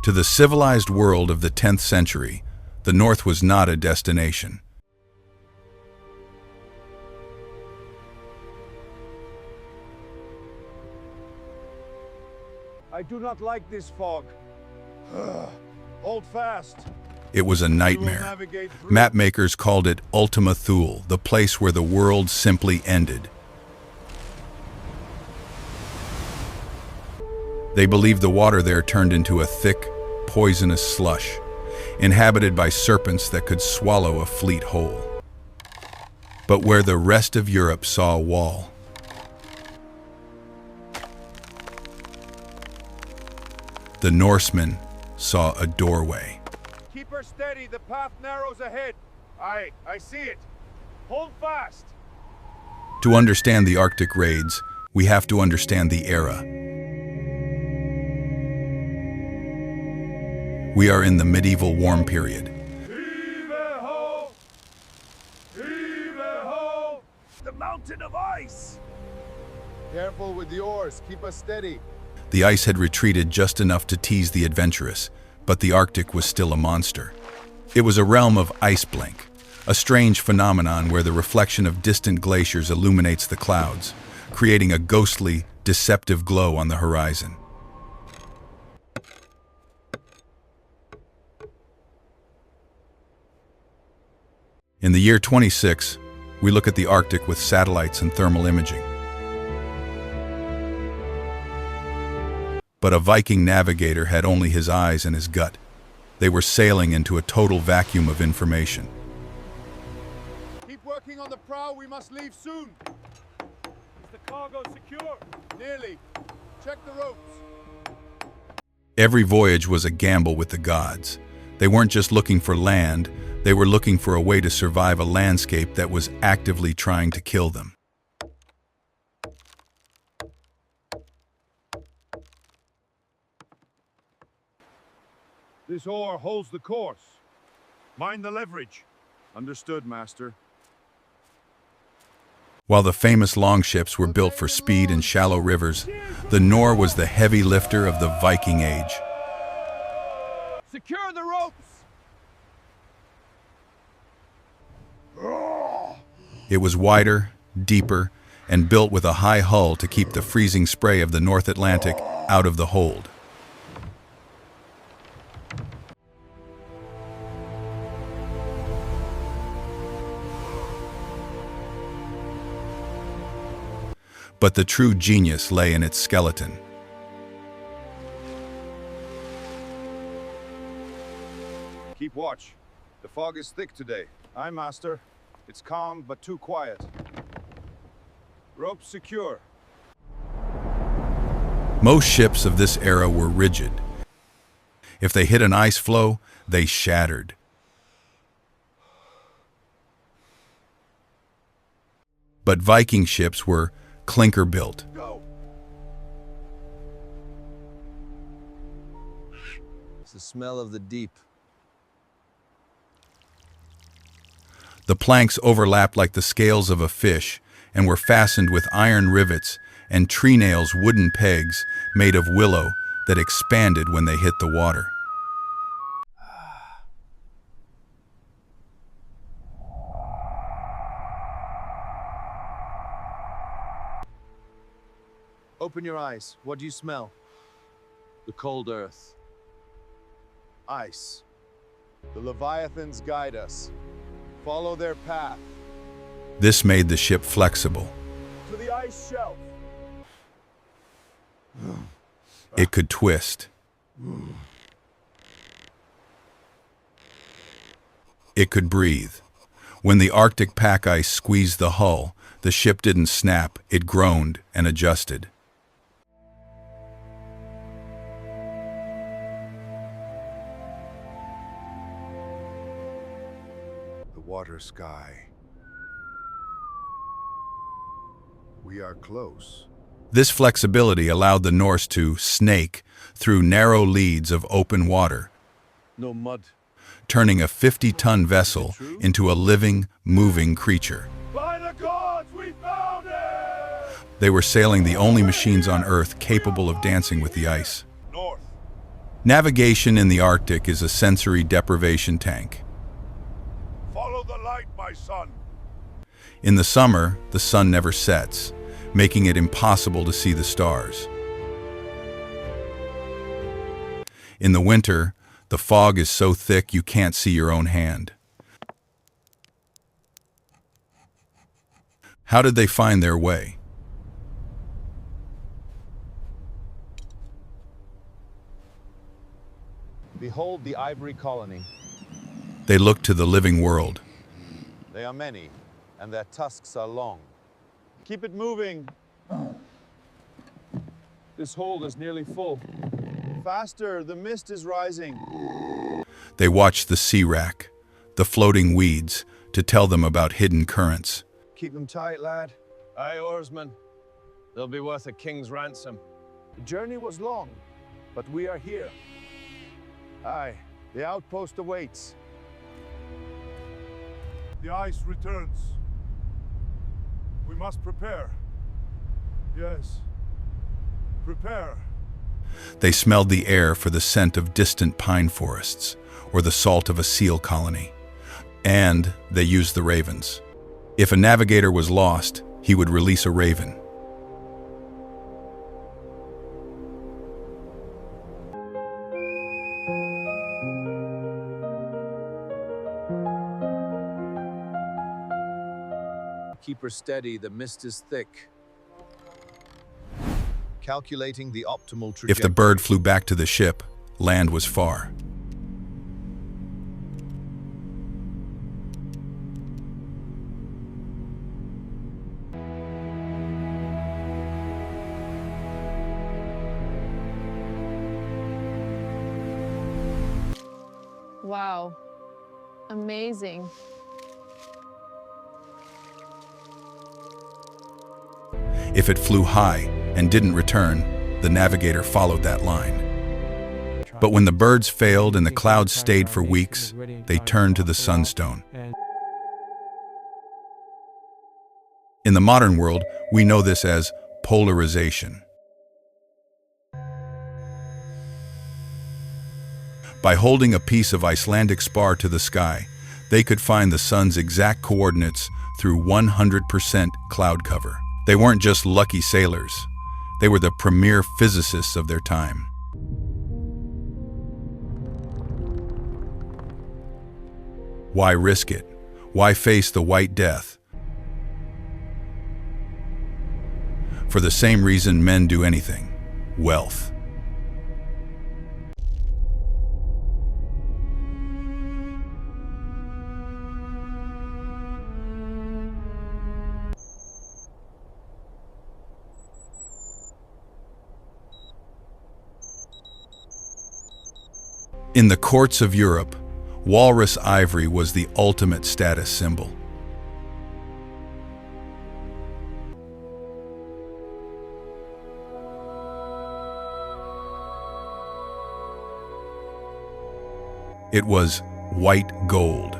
To the civilized world of the 10th century, the North was not a destination. I do not like this fog. Hold fast. It was a nightmare. Mapmakers called it Ultima Thule, the place where the world simply ended. They believed the water there turned into a thick, poisonous slush, inhabited by serpents that could swallow a fleet whole. But where the rest of Europe saw a wall, the Norsemen saw a doorway. Keep her steady, the path narrows ahead. Aye, I see it. Hold fast. To understand the Arctic raids, we have to understand the era. We are in the medieval warm period. Heave-ho! Heave-ho! The mountain of ice! Careful with the oars, keep us steady. The ice had retreated just enough to tease the adventurous, but the Arctic was still a monster. It was a realm of ice blink, a strange phenomenon where the reflection of distant glaciers illuminates the clouds, creating a ghostly, deceptive glow on the horizon. In the year 26, we look at the Arctic with satellites and thermal imaging. But a Viking navigator had only his eyes and his gut. They were sailing into a total vacuum of information. Keep working on the prow, we must leave soon. Is the cargo secure? Nearly. Check the ropes. Every voyage was a gamble with the gods. They weren't just looking for land, they were looking for a way to survive a landscape that was actively trying to kill them. This oar holds the course. Mind the leverage. Understood, Master. While the famous longships were built for speed in shallow rivers, the Nor was the heavy lifter of the Viking Age. Secure the ropes! It was wider, deeper, and built with a high hull to keep the freezing spray of the North Atlantic out of the hold. But the true genius lay in its skeleton. Keep watch. The fog is thick today. Aye, Master. It's calm, but too quiet. Ropes secure. Most ships of this era were rigid. If they hit an ice floe, they shattered. But Viking ships were clinker-built. Go. It's the smell of the deep. The planks overlapped like the scales of a fish and were fastened with iron rivets and tree nails, wooden pegs made of willow that expanded when they hit the water. Open your eyes. What do you smell? The cold earth. Ice. The Leviathans guide us. Follow their path. This made the ship flexible. To the ice shelf. It could twist. It could breathe. When the Arctic pack ice squeezed the hull, the ship didn't snap, it groaned and adjusted. Water sky. We are close. This flexibility allowed the Norse to snake through narrow leads of open water, No mud. turning a 50-ton vessel into a living, moving creature. By the gods, we found it! They were sailing the only machines on Earth capable of dancing with the ice. North. Navigation in the Arctic is a sensory deprivation tank. Follow the light, my son. In the summer, the sun never sets, making it impossible to see the stars. In the winter, the fog is so thick you can't see your own hand. How did they find their way? Behold the ivory colony. They looked to the living world. They are many, and their tusks are long. Keep it moving. This hold is nearly full. Faster, the mist is rising. They watched the sea wrack, the floating weeds, to tell them about hidden currents. Keep them tight, lad. Aye, oarsman. They'll be worth a king's ransom. The journey was long, but we are here. Aye, the outpost awaits. The ice returns. We must prepare. Yes, prepare. They smelled the air for the scent of distant pine forests, or the salt of a seal colony. And they used the ravens. If a navigator was lost, he would release a raven. Keep her steady, the mist is thick. Calculating the optimal trajectory. If the bird flew back to the ship, land was far. Wow, amazing. If it flew high and didn't return, the navigator followed that line. But when the birds failed and the clouds stayed for weeks, they turned to the Sunstone. In the modern world, we know this as polarization. By holding a piece of Icelandic spar to the sky, they could find the sun's exact coordinates through 100% cloud cover. They weren't just lucky sailors. They were the premier physicists of their time. Why risk it? Why face the White Death? For the same reason men do anything: wealth. In the courts of Europe, walrus ivory was the ultimate status symbol. It was white gold.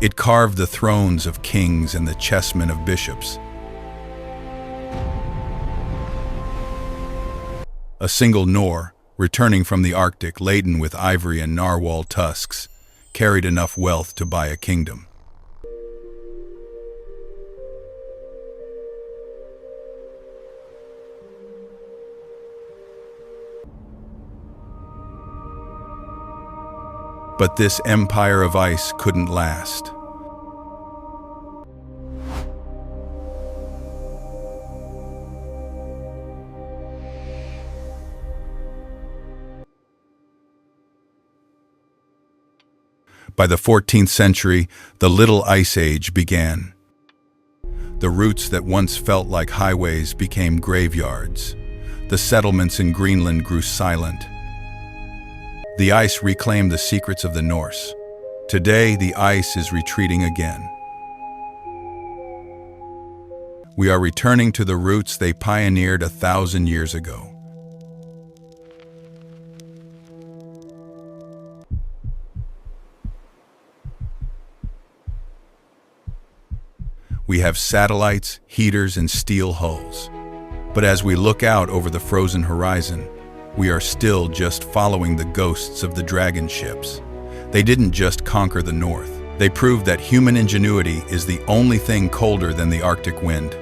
It carved the thrones of kings and the chessmen of bishops. A single Nor, returning from the Arctic laden with ivory and narwhal tusks, carried enough wealth to buy a kingdom. But this empire of ice couldn't last. By the 14th century, the Little Ice Age began. The routes that once felt like highways became graveyards. The settlements in Greenland grew silent. The ice reclaimed the secrets of the Norse. Today, the ice is retreating again. We are returning to the roots they pioneered 1,000 years ago. We have satellites, heaters, and steel hulls. But as we look out over the frozen horizon, we are still just following the ghosts of the dragon ships. They didn't just conquer the North. They proved that human ingenuity is the only thing colder than the Arctic wind.